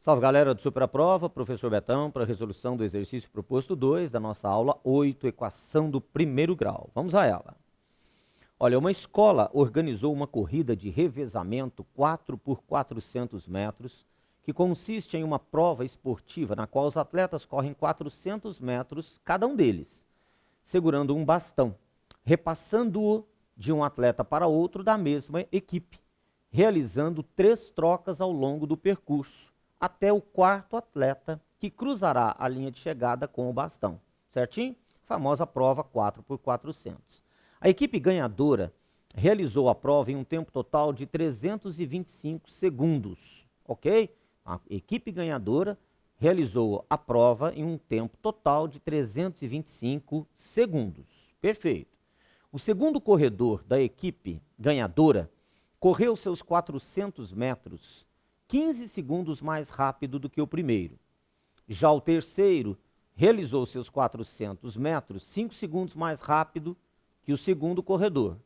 Salve, galera do Super a Prova, professor Betão, para a resolução do exercício proposto 2 da nossa aula 8, equação do primeiro grau. Vamos a ela. Olha, uma escola organizou uma corrida de revezamento 4 por 400 metros, que consiste em uma prova esportiva na qual os atletas correm 400 metros, cada um deles, segurando um bastão, repassando-o de um atleta para outro da mesma equipe, realizando 3 trocas ao longo do percurso, até o quarto atleta que cruzará a linha de chegada com o bastão, certinho? Famosa prova 4 por 400. A equipe ganhadora realizou a prova em um tempo total de 325 segundos, ok? A equipe ganhadora realizou a prova em um tempo total de 325 segundos, perfeito. O segundo corredor da equipe ganhadora correu seus 400 metros 15 segundos mais rápido do que o primeiro. Já o terceiro realizou seus 400 metros 5 segundos mais rápido que o segundo corredor.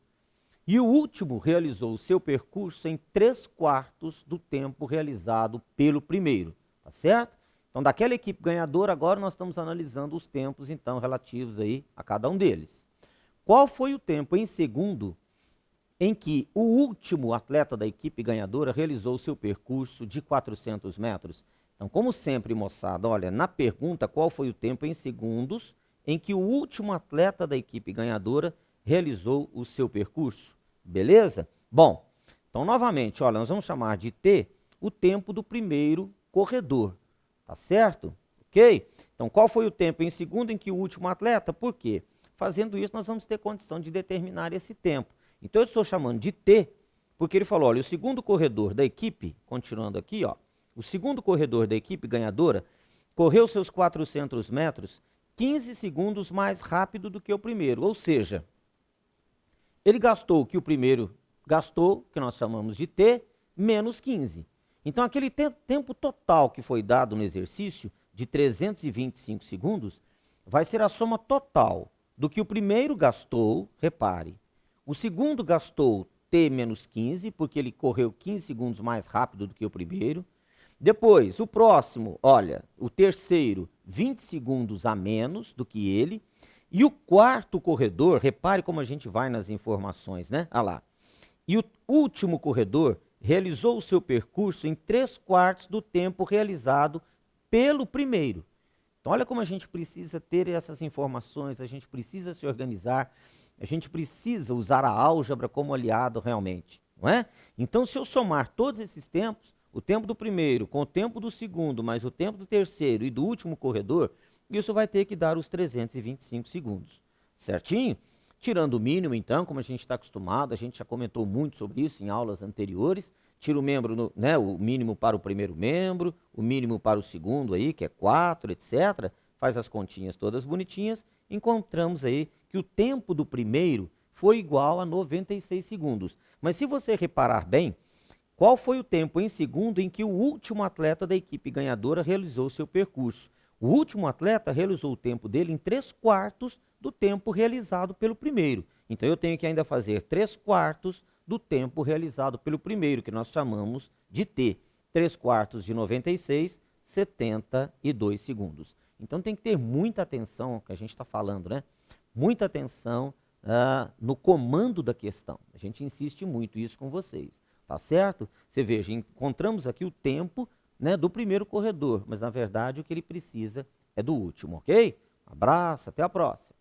E o último realizou seu percurso em 3/4 do tempo realizado pelo primeiro, tá certo? Então, daquela equipe ganhadora, agora nós estamos analisando os tempos, então, relativos aí a cada um deles. Qual foi o tempo em segundo em que o último atleta da equipe ganhadora realizou seu percurso de 400 metros? Então, como sempre, moçada, olha, na pergunta, qual foi o tempo em segundos em que o último atleta da equipe ganhadora realizou o seu percurso? Beleza? Bom, então, novamente, olha, nós vamos chamar de T o tempo do primeiro corredor, tá certo? Ok? Então, qual foi o tempo em segundo em que o último atleta? Por quê? Fazendo isso, nós vamos ter condição de determinar esse tempo. Então, eu estou chamando de T, porque ele falou, olha, o segundo corredor da equipe, continuando aqui, ó, o segundo corredor da equipe ganhadora correu seus 400 metros 15 segundos mais rápido do que o primeiro, ou seja, ele gastou o que o primeiro gastou, que nós chamamos de T, menos 15. Então, aquele tempo total que foi dado no exercício, de 325 segundos, vai ser a soma total do que o primeiro gastou, repare, o segundo gastou T menos 15, porque ele correu 15 segundos mais rápido do que o primeiro. Depois, o próximo, olha, o terceiro, 20 segundos a menos do que ele. E o quarto corredor, repare como a gente vai nas informações, né? Olha lá. E o último corredor realizou o seu percurso em 3/4 do tempo realizado pelo primeiro. Então, olha como a gente precisa ter essas informações, a gente precisa se organizar, a gente precisa usar a álgebra como aliado realmente, não é? Então, se eu somar todos esses tempos, o tempo do primeiro com o tempo do segundo, mais o tempo do terceiro e do último corredor, isso vai ter que dar os 325 segundos, certinho? Tirando o mínimo, então, como a gente está acostumado, a gente já comentou muito sobre isso em aulas anteriores, tira o membro, né, o mínimo para o primeiro membro, o mínimo para o segundo aí, que é 4, etc. Faz as continhas todas bonitinhas, encontramos aí que o tempo do primeiro foi igual a 96 segundos. Mas se você reparar bem, qual foi o tempo em segundo em que o último atleta da equipe ganhadora realizou seu percurso? O último atleta realizou o tempo dele em 3/4 do tempo realizado pelo primeiro. Então, eu tenho que ainda fazer 3/4 do tempo realizado pelo primeiro, que nós chamamos de T. 3/4 de 96, 72 segundos. Então, tem que ter muita atenção ao que a gente está falando, né? Muita atenção no comando da questão. A gente insiste muito isso com vocês, tá certo? Você veja, encontramos aqui o tempo, né, do primeiro corredor, mas na verdade o que ele precisa é do último, ok? Abraço, até a próxima.